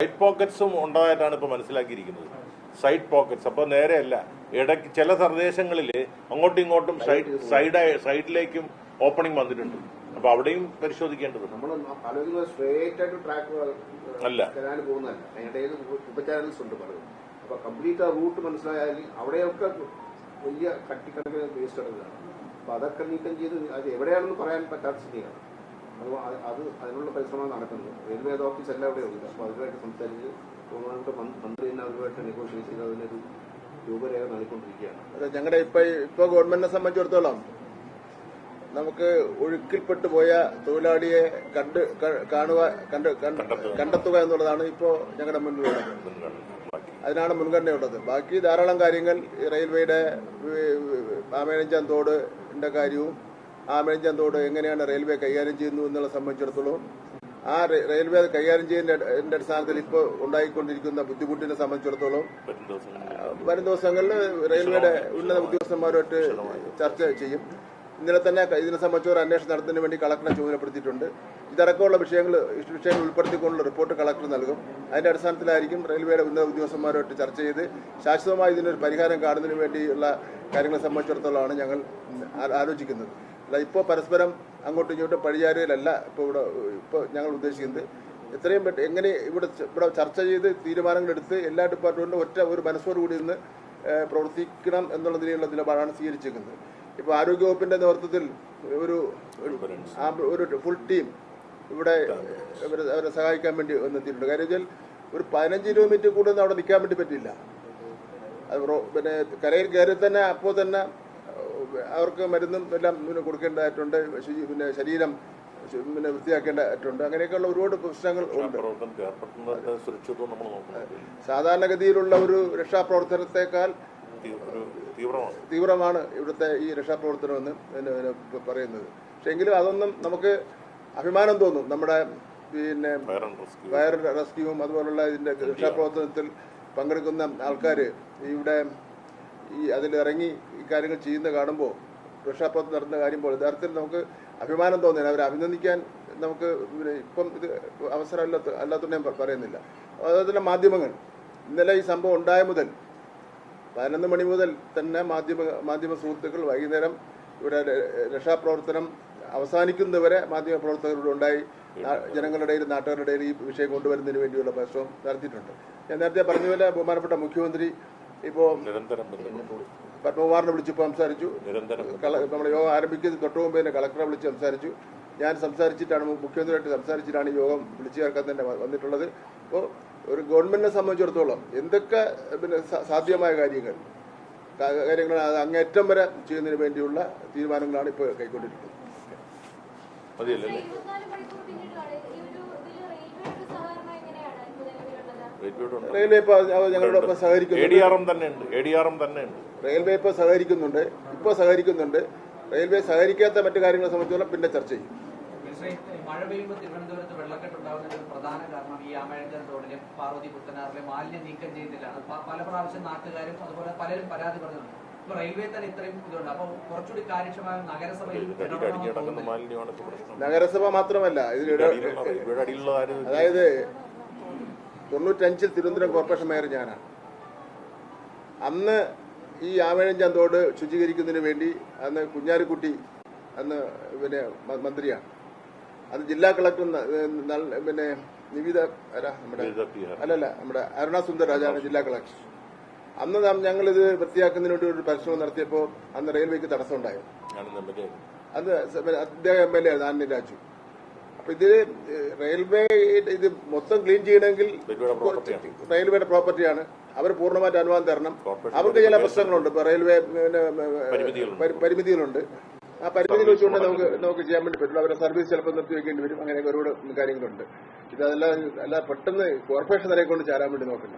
Side പോക്കറ്റ്സും ഉണ്ടായിട്ടാണ് ഇപ്പോൾ മനസ്സിലാക്കിയിരിക്കുന്നത്. Side pockets അപ്പോൾ നേരെയല്ല, ഇടയ്ക്ക് ചില പ്രദേശങ്ങളിൽ അങ്ങോട്ടും ഇങ്ങോട്ടും സൈഡിലേക്കും ഓപ്പണിംഗ് വന്നിട്ടുണ്ട്. അപ്പൊ അവിടെയും പരിശോധിക്കേണ്ടതുണ്ട്. നമ്മൾ പലരും സ്ട്രേറ്റ് ആയിട്ട് ട്രാക്ക് അല്ല കനാല് പോകുന്നതല്ല, അതിന്റെ ഉപചാനൽസ് ഉണ്ട് പലതും. അപ്പൊ കംപ്ലീറ്റ് ആ റൂട്ട് മനസ്സിലായാൽ അവിടെയൊക്കെ വലിയ കട്ടിക്കണക്കിന് വേസ്റ്റ് കിടക്കുകയാണ്. അപ്പൊ അതൊക്കെ നീക്കം ചെയ്ത് അത് എവിടെയാണെന്ന് പറയാൻ പറ്റാത്ത സ്ഥിതിയാണ്. അത് അതിനുള്ള പരിശ്രമം നടക്കുന്നത്. റെയിൽവേ ഓഫീസ് എല്ലാം അവിടെ ഉണ്ട്. അപ്പൊ അതുമായിട്ട് സംസാരിച്ച് ബഹുമാനപ്പെട്ട മന്ത്രി തന്നെ അതുമായിട്ട് നെഗോഷിയേറ്റ് ചെയ്ത് അതിനൊരു രൂപരേഖ നൽകിക്കൊണ്ടിരിക്കുകയാണ്. ഞങ്ങളുടെ ഇപ്പൊ ഗവൺമെന്റിനെ സംബന്ധിച്ചിടത്തോളം നമുക്ക് ഒഴുക്കിൽപ്പെട്ടു പോയ തൊഴിലാളിയെ കണ്ടെത്തുക എന്നുള്ളതാണ് ഇപ്പോ ഞങ്ങളുടെ മുന്നിലുള്ളത്. അതിനാണ് മുൻഗണനയുള്ളത്. ബാക്കി ധാരാളം കാര്യങ്ങൾ റെയിൽവേയുടെ ആമേഴഞ്ചാൻ തോടിന്റെ കാര്യവും ആമേഴഞ്ചാൻ തോട് എങ്ങനെയാണ് റെയിൽവേ കൈകാര്യം ചെയ്യുന്നു എന്നുള്ള സംബന്ധിച്ചിടത്തോളം ആ റെയിൽവേ കൈകാര്യം ചെയ്യുന്നതിന്റെ അടിസ്ഥാനത്തിൽ ഇപ്പോൾ ഉണ്ടായിക്കൊണ്ടിരിക്കുന്ന ബുദ്ധിമുട്ടിനെ സംബന്ധിച്ചിടത്തോളം വരും ദിവസങ്ങളിൽ റെയിൽവേയുടെ ഉന്നത ഉദ്യോഗസ്ഥന്മാരുമായിട്ട് ചർച്ച ചെയ്യും. ഇന്നലെ തന്നെ ഇതിനെ സംബന്ധിച്ച് ഒരു അന്വേഷണം നടത്തുന്നതിന് വേണ്ടി കളക്ടറെ ചുമതലപ്പെടുത്തിയിട്ടുണ്ട്. ഇതടക്കമുള്ള വിഷയങ്ങൾ ഉൾപ്പെടുത്തിക്കൊണ്ടുള്ള റിപ്പോർട്ട് കളക്ടർ നൽകും. അതിന്റെ അടിസ്ഥാനത്തിലായിരിക്കും റെയിൽവേയുടെ ഉന്നത ഉദ്യോഗസ്ഥന്മാരുമായിട്ട് ചർച്ച ചെയ്ത് ശാശ്വതമായി ഇതിനൊരു പരിഹാരം കാണുന്നതിന് വേണ്ടിയുള്ള കാര്യങ്ങളെ സംബന്ധിച്ചിടത്തോളമാണ് ഞങ്ങൾ ആലോചിക്കുന്നത്. അല്ല ഇപ്പോൾ പരസ്പരം അങ്ങോട്ടും ഇങ്ങോട്ടും പഴിചാരുകയിലല്ല ഇപ്പോൾ ഞങ്ങൾ ഉദ്ദേശിക്കുന്നത്. എത്രയും എങ്ങനെ ഇവിടെ ചർച്ച ചെയ്ത് തീരുമാനങ്ങളെടുത്ത് എല്ലാ ഡിപ്പാർട്ട്മെന്റും ഒരു മനസ്സോടുകൂടി ഇന്ന് പ്രവർത്തിക്കണം എന്നുള്ളതിനുള്ള നിലപാടാണ് സ്വീകരിച്ചിരിക്കുന്നത്. ഇപ്പോൾ ആരോഗ്യവകുപ്പിന്റെ നേതൃത്വത്തിൽ ഒരു ഫുൾ ടീം ഇവിടെ അവരെ സഹായിക്കാൻ വേണ്ടി വന്നെത്തിയിട്ടുണ്ട്. കാര്യം വെച്ചാൽ ഒരു 15-20 മിനിറ്റ് കൂടുതൽ അവിടെ നിൽക്കാൻ വേണ്ടി പറ്റില്ല. അത് പിന്നെ കരയിൽ കയറി തന്നെ അപ്പോൾ തന്നെ അവർക്ക് മരുന്നും എല്ലാം കൊടുക്കേണ്ടതായിട്ടുണ്ട്. പിന്നെ ശരീരം വൃത്തിയാക്കേണ്ടതായിട്ടുണ്ട്. അങ്ങനെയൊക്കെയുള്ള ഒരുപാട് പ്രശ്നങ്ങൾ ഉണ്ട്. സാധാരണഗതിയിലുള്ള ഒരു രക്ഷാപ്രവർത്തനത്തെക്കാൾ തീവ്രമാണ് ഇവിടുത്തെ ഈ രക്ഷാപ്രവർത്തനം എന്ന് പറയുന്നത്. പക്ഷെ എങ്കിലും അതൊന്നും നമുക്ക് അഭിമാനം തോന്നും. നമ്മുടെ പിന്നെ ഫയർ റെസ്ക്യൂവും അതുപോലുള്ള ഇതിന്റെ രക്ഷാപ്രവർത്തനത്തിൽ പങ്കെടുക്കുന്ന ആൾക്കാർ ഇവിടെ അതിലിറങ്ങി ഈ കാര്യങ്ങൾ ചെയ്യുന്ന കാണുമ്പോൾ, രക്ഷാപ്രവർത്തനം നടത്തുന്ന കാര്യമ്പോൾ യഥാർത്ഥത്തിൽ നമുക്ക് അഭിമാനം തോന്നുകയാണ്. അവരെ അഭിനന്ദിക്കാൻ നമുക്ക് ഇപ്പം ഇത് അവസരം അല്ലാത്തതുകൊണ്ട് ഞാൻ പറയുന്നില്ല. അതുപോലെ തന്നെ മാധ്യമങ്ങൾ ഇന്നലെ ഈ സംഭവം ഉണ്ടായ മുതൽ 11 മണി മുതൽ തന്നെ മാധ്യമ സുഹൃത്തുക്കൾ വൈകുന്നേരം ഇവിടെ രക്ഷാപ്രവർത്തനം അവസാനിക്കുന്നതുവരെ മാധ്യമ പ്രവർത്തകരുടെ ഉണ്ടായി ജനങ്ങളുടെ ഇടയിൽ നാട്ടുകാരുടെ ഇടയിൽ ഈ വിഷയം കൊണ്ടുവരുന്നതിന് വേണ്ടിയുള്ള പരിശ്രമം നടത്തിയിട്ടുണ്ട്. ഞാൻ നേരത്തെ പറഞ്ഞ പോലെ ബഹുമാനപ്പെട്ട മുഖ്യമന്ത്രി ഇപ്പോൾ പത്മകുമാറിനെ വിളിച്ചിപ്പോൾ സംസാരിച്ചു. നമ്മുടെ യോഗം ആരംഭിക്കുന്നത് തൊട്ട് മുമ്പ് തന്നെ കളക്ടറെ വിളിച്ച് സംസാരിച്ചു. ഞാൻ സംസാരിച്ചിട്ടാണ് മുഖ്യമന്ത്രിയായിട്ട് സംസാരിച്ചിട്ടാണ് ഈ യോഗം വിളിച്ചു ചേർക്കാൻ തന്നെ വന്നിട്ടുള്ളത്. അപ്പോൾ ഒരു ഗവൺമെന്റിനെ സംബന്ധിച്ചിടത്തോളം എന്തൊക്കെ പിന്നെ സാധ്യമായ കാര്യങ്ങൾ അത് അങ്ങേറ്റം വരെ ചെയ്യുന്നതിന് വേണ്ടിയുള്ള തീരുമാനങ്ങളാണ് ഇപ്പോൾ കൈക്കൊണ്ടിരിക്കുന്നത്. റെയിൽവേ ഇപ്പോൾ ഞങ്ങളോടൊപ്പം സഹകരിക്കുന്നുണ്ട്. റെയിൽവേ ഇപ്പോൾ സഹകരിക്കുന്നുണ്ട്. റെയിൽവേ സഹകരിക്കാത്ത മറ്റു കാര്യങ്ങളെ സംബന്ധിച്ചോളം പിന്നെ ചർച്ച ചെയ്യും. മഴ പെയ്യുമ്പോൾ തിരുവനന്തപുരത്ത് വെള്ളക്കെട്ടുണ്ടാകുന്ന ഒരു പ്രധാന കാരണം ഈ ആമഴഞ്ചാൻ തോടിലെ പാർവതി പുത്തനാറിലെ മാലിന്യം നീക്കം ചെയ്യുന്നതിലാണ്. പല പ്രാവശ്യം നാട്ടുകാരും അതുപോലെ പലരും പരാതി പറഞ്ഞിട്ടുണ്ട്. ഇപ്പൊ റെയിൽവേ തന്നെ ഇത്രയും ഇതുണ്ട്. അപ്പൊ കുറച്ചുകൂടി കാര്യക്ഷമമായ നഗരസഭ മാത്രമല്ല അതായത് 95 തിരുവനന്തപുരം കോർപ്പറേഷൻ മേയർ ഞാനാണ്. അന്ന് ഈ ആമഴഞ്ചാൻ തോട് ശുചീകരിക്കുന്നതിന് വേണ്ടി അന്ന് കുഞ്ഞാലിക്കുട്ടി പിന്നെ മന്ത്രിയാണ്. അത് ജില്ലാ കളക്ടർ പിന്നെ നിവിത നമ്മുടെ അരുണ സുന്ദർ രാജാണ് ജില്ലാ കളക്ടർ. അന്ന് ഞങ്ങളിത് വൃത്തിയാക്കുന്നതിന് വേണ്ടി ഒരു പരിശ്രമം നടത്തിയപ്പോൾ അന്ന് റെയിൽവേക്ക് തടസ്സമുണ്ടായി. അന്ന് അദ്ദേഹം MLA ആയിരുന്നു, ആന്റണി രാജു. അപ്പൊ ഇത് റെയിൽവേ ഇത് മൊത്തം ക്ലീൻ ചെയ്യണമെങ്കിൽ റെയിൽവേയുടെ പ്രോപ്പർട്ടിയാണ്. അവർ പൂർണ്ണമായിട്ട് അനുവാദം തരണം. അവർക്ക് ചില പ്രശ്നങ്ങളുണ്ട്. ഇപ്പൊ റെയിൽവേ പരിമിതികളുണ്ട്. ആ പരിമിതികൾ വെച്ചുകൊണ്ട് നമുക്ക് ചെയ്യാൻ വേണ്ടി പറ്റില്ല. അവരുടെ സർവീസ് ചിലപ്പോൾ നിർത്തിവെക്കേണ്ടി വരും. അങ്ങനെയൊക്കെ ഒരുപാട് കാര്യങ്ങളുണ്ട്. ഇതെല്ലാം പെട്ടെന്ന് കോർപ്പറേഷൻ നിലയെ കൊണ്ട് ചേരാൻ വേണ്ടി നോക്കില്ല.